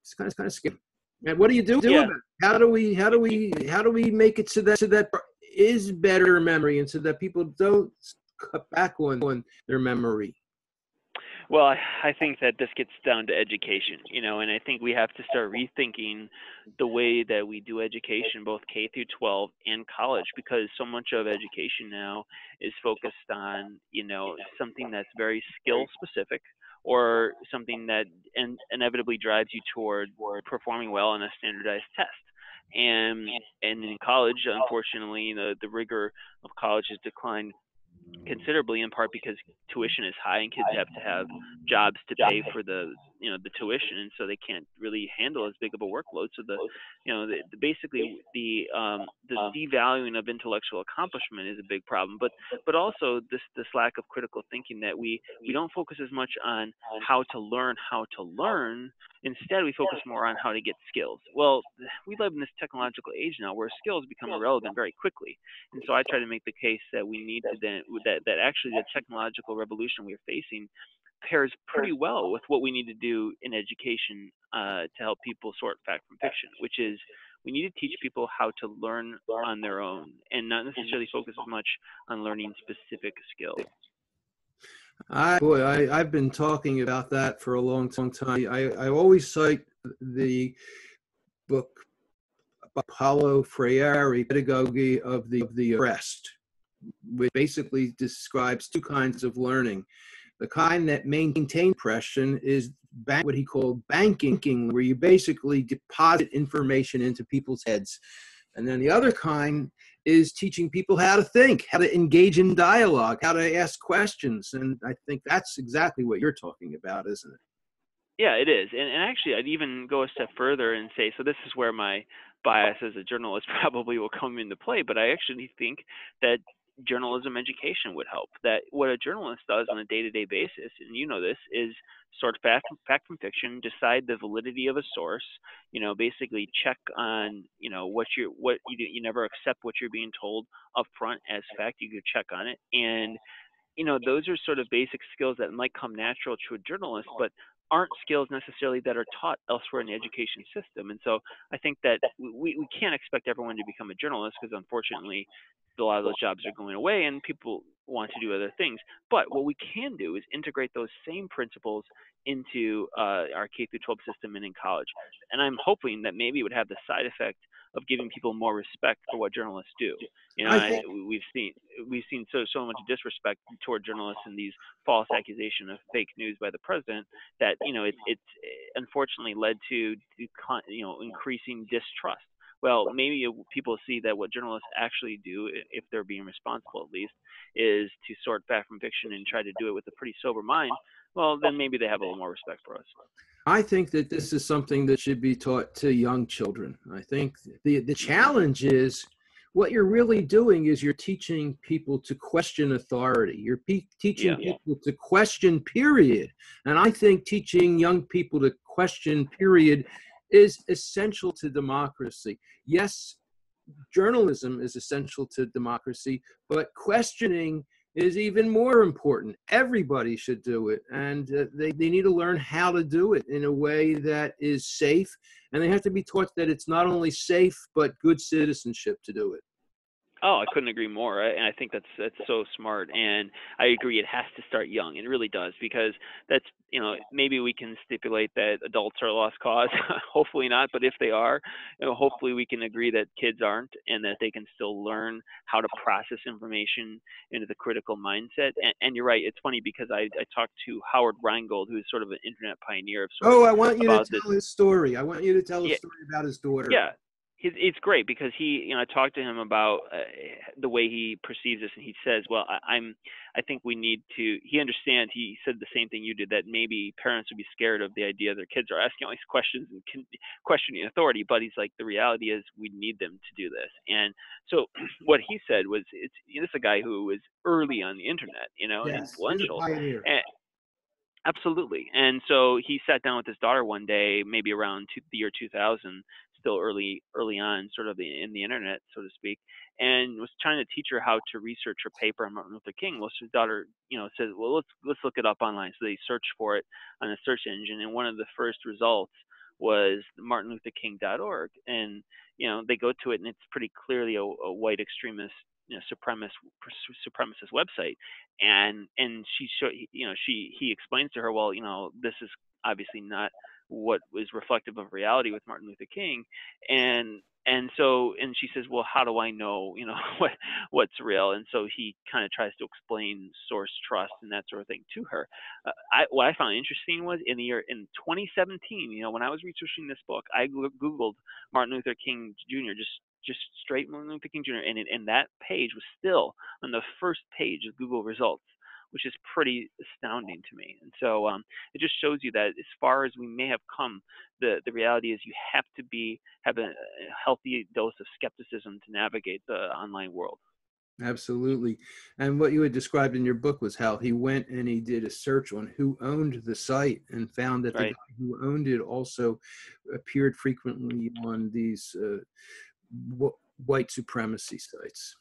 it's kind of scary. And what do you do about it? How do we make it so that is better memory, and so that people don't cut back on their memory? Well, I think that this gets down to education, and I think we have to start rethinking the way that we do education, both K through 12 and college, because so much of education now is focused on, something that's very skill specific, or something that inevitably drives you toward performing well on a standardized test. And in college, unfortunately, the rigor of college has declined considerably, in part because tuition is high and kids have to have jobs to pay for the tuition, and so they can't really handle as big of a workload. So basically the devaluing of intellectual accomplishment is a big problem, but also this lack of critical thinking, that we don't focus as much on how to learn. Instead, we focus more on how to get skills. Well, we live in this technological age now where skills become irrelevant very quickly, and so I try to make the case that we need to then that actually the technological revolution we are facing pairs pretty well with what we need to do in education to help people sort fact from fiction, which is we need to teach people how to learn on their own and not necessarily focus as much on learning specific skills. I've been talking about that for a long time. I always cite the book Paulo Freire, Pedagogy of the Oppressed, which basically describes two kinds of learning. The kind that maintains oppression is what he called banking, where you basically deposit information into people's heads. And then the other kind is teaching people how to think, how to engage in dialogue, how to ask questions. And I think that's exactly what you're talking about, isn't it? Yeah, it is. And actually, I'd even go a step further and say, so this is where my bias as a journalist probably will come into play, but I actually think that journalism education would help. That what a journalist does on a day-to-day basis, and this, is sort fact from fiction, decide the validity of a source, basically check on, you never accept what you're being told up front as fact. You could check on it. And, those are sort of basic skills that might come natural to a journalist, but aren't skills necessarily that are taught elsewhere in the education system. And so I think that we can't expect everyone to become a journalist, because unfortunately a lot of those jobs are going away and people want to do other things. But what we can do is integrate those same principles into our K through 12 system and in college. And I'm hoping that maybe it would have the side effect of giving people more respect for what journalists do. We've seen so much disrespect toward journalists and these false accusations of fake news by the president that it's unfortunately led to increasing distrust. Well, maybe people see that what journalists actually do, if they're being responsible at least, is to sort fact from fiction and try to do it with a pretty sober mind. Well, then maybe they have a little more respect for us. I think that this is something that should be taught to young children. I think the challenge is what you're really doing is you're teaching people to question authority. You're teaching people to question, period. And I think teaching young people to question, period, is essential to democracy. Yes, journalism is essential to democracy, but questioning is even more important. Everybody should do it, and they need to learn how to do it in a way that is safe, and they have to be taught that it's not only safe, but good citizenship to do it. Oh, I couldn't agree more. And I think that's so smart. And I agree, it has to start young. It really does, because that's, maybe we can stipulate that adults are a lost cause. Hopefully not, but if they are, hopefully we can agree that kids aren't, and that they can still learn how to process information into the critical mindset. And you're right. It's funny because I talked to Howard Rheingold, who's sort of an internet pioneer of sorts. Oh, I want you to about tell his story. I want you to tell a Yeah, story about his daughter. yeah. It's great because I talked to him about the way he perceives this, and he says, "Well, I think we need to." He understands. He said the same thing you did, that maybe parents would be scared of the idea their kids are asking all these questions and questioning authority. But he's like, the reality is, we need them to do this. And so, what he said was, this is a guy who was early on the internet, and Yes, he's a influential. pioneer. And absolutely. And so he sat down with his daughter one day, maybe around the year 2000, still early on, sort of in the internet, so to speak, and was trying to teach her how to research her paper on Martin Luther King. Well, his daughter, says, "Well, let's look it up online." So they searched for it on a search engine, and one of the first results was martinlutherking.org. And they go to it, and it's pretty clearly a white extremist, supremacist website. And he explains to her, well, this is obviously not what was reflective of reality with Martin Luther King. And she says, well, how do I know, what's real? And so he kind of tries to explain source trust and that sort of thing to her. What I found interesting was in 2017, when I was researching this book, I Googled Martin Luther King Jr., just straight Martin Luther King Jr. And that page was still on the first page of Google results, which is pretty astounding to me. And so it just shows you that as far as we may have come, the reality is you have to have a healthy dose of skepticism to navigate the online world. Absolutely. And what you had described in your book was how he went and he did a search on who owned the site and found that the Right. guy who owned it also appeared frequently on these white supremacy sites.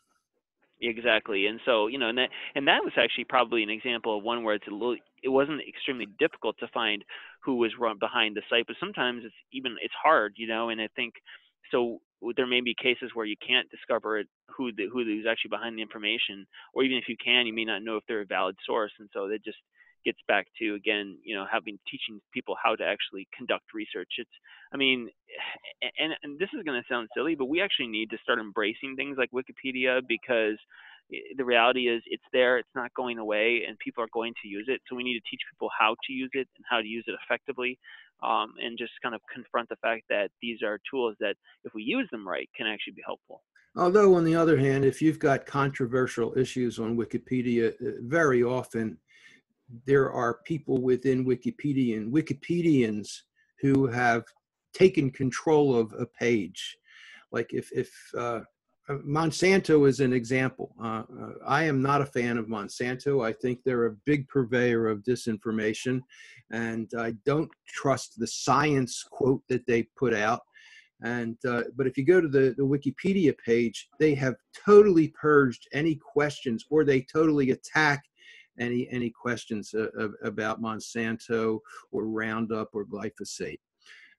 Exactly. And so, and that was actually probably an example of one where it wasn't extremely difficult to find who was behind the site, but sometimes it's hard, and I think so. There may be cases where you can't discover who's actually behind the information, or even if you can, you may not know if they're a valid source. And so that just gets back to, again, teaching people how to actually conduct research. And this is going to sound silly, but we actually need to start embracing things like Wikipedia, because the reality is it's there, it's not going away, and people are going to use it. So we need to teach people how to use it and how to use it effectively, and just kind of confront the fact that these are tools that, if we use them right, can actually be helpful. Although, on the other hand, if you've got controversial issues on Wikipedia, very often there are people within Wikipedia and Wikipedians who have taken control of a page. Like if Monsanto is an example. I am not a fan of Monsanto. I think they're a big purveyor of disinformation, and I don't trust the science quote that they put out. And but if you go to the Wikipedia page, they have totally purged any questions, or they totally attack any questions about Monsanto or Roundup or glyphosate.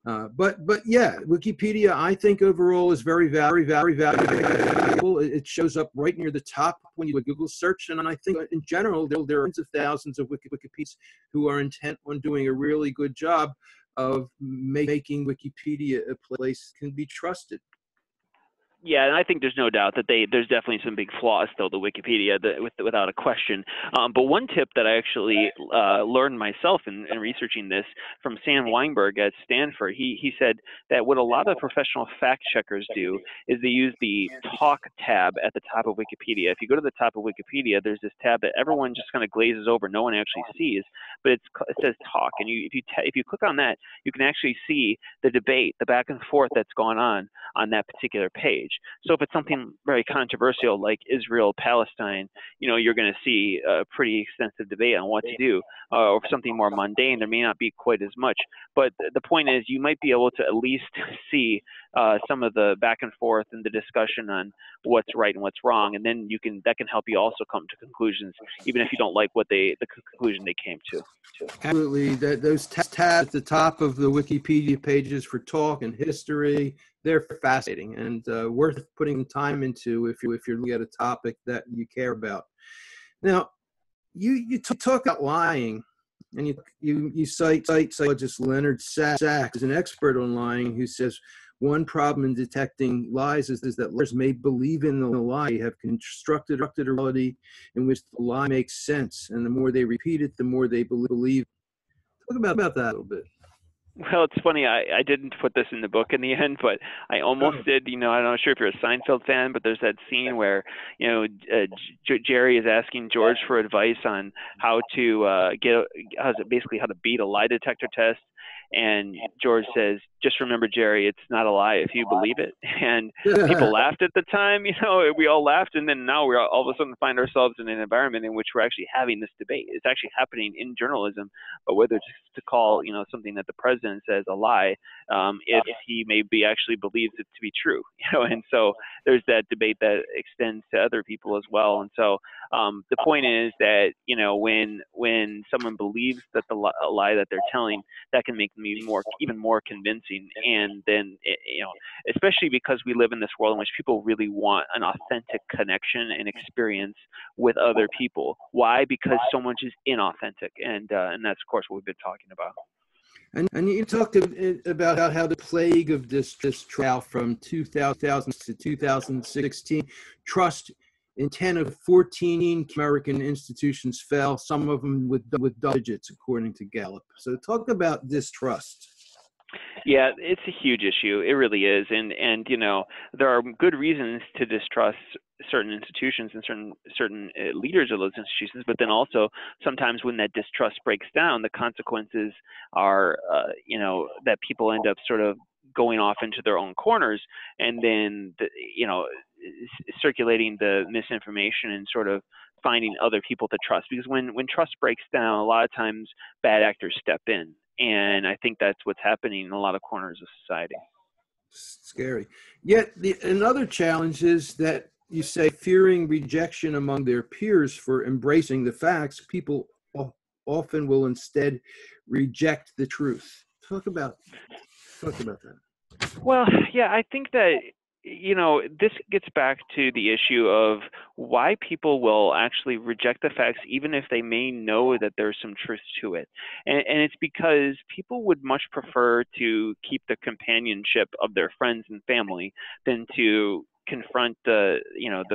But yeah, Wikipedia, I think overall is very valuable. It shows up right near the top when you do a Google search, and I think in general there are tens of thousands of Wikipedians who are intent on doing a really good job of making Wikipedia a place that can be trusted. Yeah, and I think there's no doubt that there's definitely some big flaws still to Wikipedia, without a question. But one tip that I actually learned myself in researching this from Sam Weinberg at Stanford, he said that what a lot of professional fact checkers do is they use the Talk tab at the top of Wikipedia. If you go to the top of Wikipedia, there's this tab that everyone just kind of glazes over, no one actually sees, but it says Talk, and if you click on that, you can actually see the debate, the back and forth that's gone on that particular page. So if it's something very controversial like Israel, Palestine, you're going to see a pretty extensive debate on what to do. Or for something more mundane, there may not be quite as much. But the point is, you might be able to at least see some of the back and forth and the discussion on what's right and what's wrong, and then that can help you also come to conclusions, even if you don't like the conclusion they came to. Absolutely. Those tabs at the top of the Wikipedia pages for talk and history, they're fascinating and worth putting time into if you're looking at a topic that you care about. Now, you talk about lying, and you cite psychologist Leonard Sachs as an expert on lying, who says one problem in detecting lies is that liars may believe in the lie, have constructed a reality in which the lie makes sense, and the more they repeat it, the more they believe. Talk about that a little bit. Well, it's funny. I didn't put this in the book in the end, but I almost did. I'm not sure if you're a Seinfeld fan, but there's that scene where Jerry is asking George for advice on how to how to beat a lie detector test. And George says, "Just remember, Jerry, it's not a lie if you believe it." And people laughed at the time. We all laughed, and then now we all of a sudden find ourselves in an environment in which we're actually having this debate. It's actually happening in journalism, but whether to call something that the president says a lie, if he maybe actually believes it to be true. And so there's that debate that extends to other people as well. And so the point is that when someone believes that a lie that they're telling, that can make them even more convincing. And then especially because we live in this world in which people really want an authentic connection and experience with other people. Why? Because so much is inauthentic, and that's of course what we've been talking about. And you talked about how the plague of this trial from 2000 to 2016, trust in 10 of 14 American institutions fell, some of them with double digits, according to Gallup. So talk about distrust. Yeah, it's a huge issue. It really is. And there are good reasons to distrust certain institutions and certain leaders of those institutions, but then also sometimes when that distrust breaks down, the consequences are, that people end up sort of going off into their own corners, and then, circulating the misinformation and sort of finding other people to trust. Because when trust breaks down, a lot of times bad actors step in. And I think that's what's happening in a lot of corners of society. Scary. Yet another challenge is that you say fearing rejection among their peers for embracing the facts, people often will instead reject the truth. Talk about that. Well, yeah, I think that this gets back to the issue of why people will actually reject the facts, even if they may know that there's some truth to it. And it's because people would much prefer to keep the companionship of their friends and family than to confront the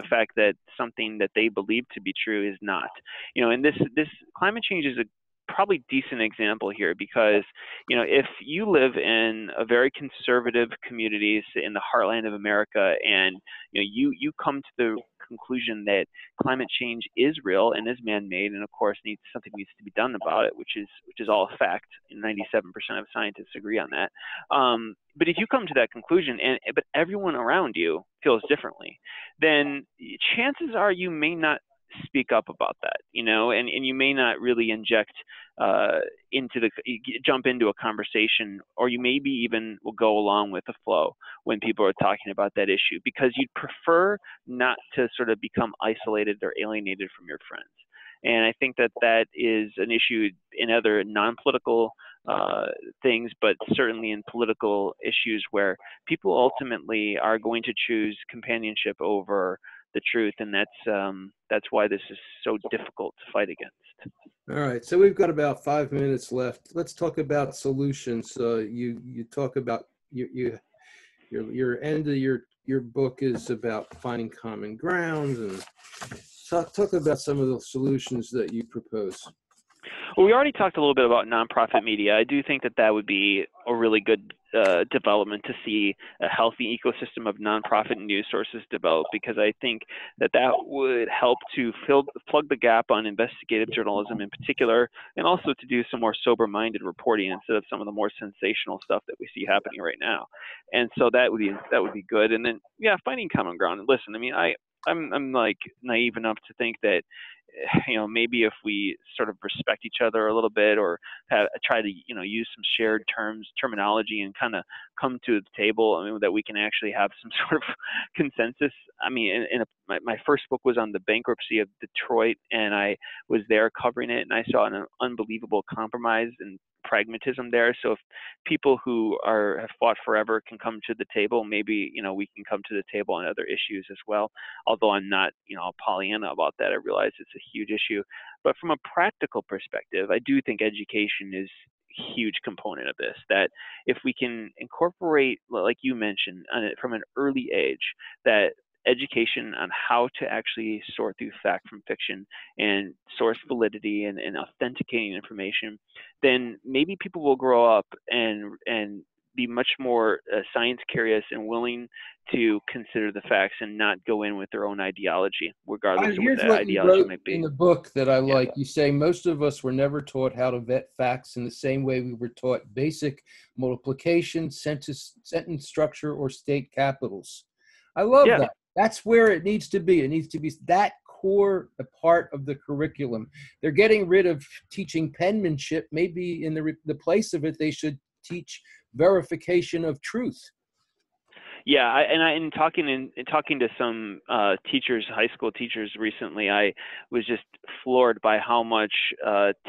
fact that something that they believe to be true is not. And this climate change is a probably decent example here, because if you live in a very conservative communities in the heartland of America, and you come to the conclusion that climate change is real and is man-made, and of course something needs to be done about it, which is all a fact, and 97% of scientists agree on that. But if you come to that conclusion, but everyone around you feels differently, then chances are you may not speak up about that, and you may not really jump into a conversation, or you maybe even will go along with the flow when people are talking about that issue, because you'd prefer not to sort of become isolated or alienated from your friends. And I think that is an issue in other non-political things, but certainly in political issues, where people ultimately are going to choose companionship over the truth, and that's why this is so difficult to fight against. All right, so we've got about 5 minutes left. Let's talk about solutions. You talk about your end of your book is about finding common ground, and talk about some of the solutions that you propose. Well, we already talked a little bit about nonprofit media. I do think that would be a really good development to see a healthy ecosystem of nonprofit news sources develop, because I think that would help to plug the gap on investigative journalism in particular, and also to do some more sober-minded reporting instead of some of the more sensational stuff that we see happening right now. And so that would be good. And then finding common ground. And listen, I mean, I'm like naive enough to think that maybe if we sort of respect each other a little bit, or try to use some shared terminology and kind of come to the table, I mean, that we can actually have some sort of consensus. I mean, my first book was on the bankruptcy of Detroit, and I was there covering it, and I saw an unbelievable compromise and pragmatism there. So if people who have fought forever can come to the table, maybe we can come to the table on other issues as well. Although I'm not a Pollyanna about that. I realize it's a huge issue, but from a practical perspective, I do think education is a huge component of this. That if we can incorporate, like you mentioned, from an early age, that education on how to actually sort through fact from fiction and source validity and authenticating information, then maybe people will grow up and be much more science curious and willing to consider the facts and not go in with their own ideology, regardless of what that ideology might be. In the book that I like, you say most of us were never taught how to vet facts in the same way we were taught basic multiplication, sentence structure, or state capitals. I love that. That's where it needs to be. It needs to be that core part of the curriculum. They're getting rid of teaching penmanship. Maybe in the place of it, they should teach verification of truth. Yeah, in talking to some teachers, high school teachers recently, I was just floored by how much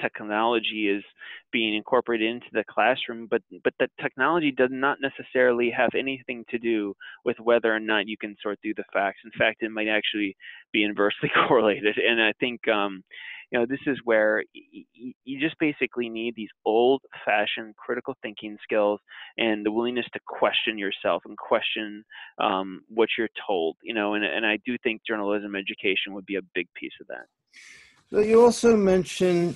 technology is being incorporated into the classroom, but that technology does not necessarily have anything to do with whether or not you can sort through the facts. In fact, it might actually be inversely correlated. And I think this is where you just basically need these old-fashioned critical thinking skills and the willingness to question yourself and question what you're told. And I do think journalism education would be a big piece of that. So you also mentioned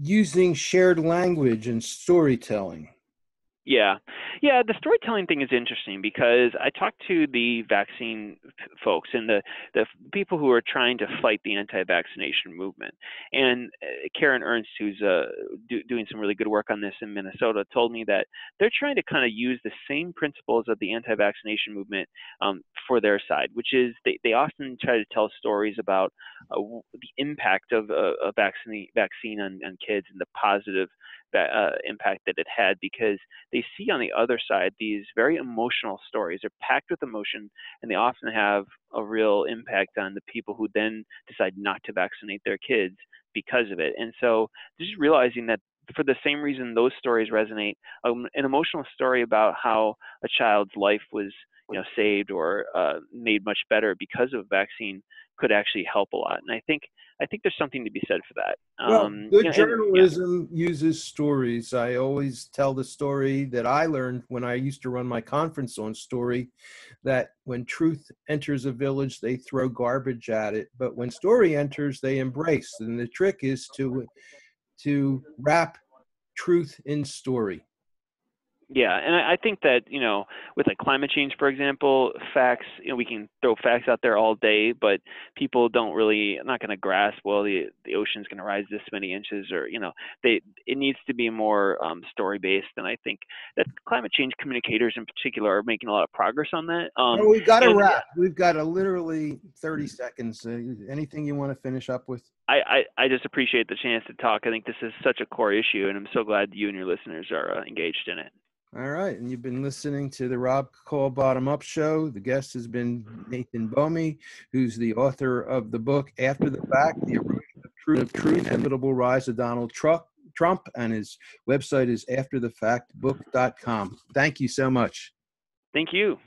using shared language and storytelling. Yeah, the storytelling thing is interesting because I talked to the vaccine folks and the people who are trying to fight the anti-vaccination movement. And Karen Ernst, who's doing some really good work on this in Minnesota, told me that they're trying to kind of use the same principles of the anti-vaccination movement for their side, which is they often try to tell stories about the impact of a vaccine on kids and the positive impact that it had, because they see on the other side these very emotional stories. They're packed with emotion, and they often have a real impact on the people who then decide not to vaccinate their kids because of it. And so just realizing that for the same reason those stories resonate, an emotional story about how a child's life was saved or made much better because of a vaccine could actually help a lot. And I think there's something to be said for that. Well, good journalism uses stories. I always tell the story that I learned when I used to run my conference on story, that when truth enters a village, they throw garbage at it. But when story enters, they embrace. And the trick is to wrap truth in story. Yeah, and I think that, with like climate change, for example, facts, we can throw facts out there all day, but people not going to grasp, well, the ocean's going to rise this many inches, or, it needs to be more story-based. And I think that climate change communicators in particular are making a lot of progress on that. We've got to wrap. We've got literally 30 seconds. Anything you want to finish up with? I just appreciate the chance to talk. I think this is such a core issue, and I'm so glad you and your listeners are engaged in it. All right. And you've been listening to the Rob Call Bottom Up Show. The guest has been Nathan Bomey, who's the author of the book After the Fact, The Erosion of Truth, Inevitable Rise of Donald Trump, and his website is afterthefactbook.com. Thank you so much. Thank you.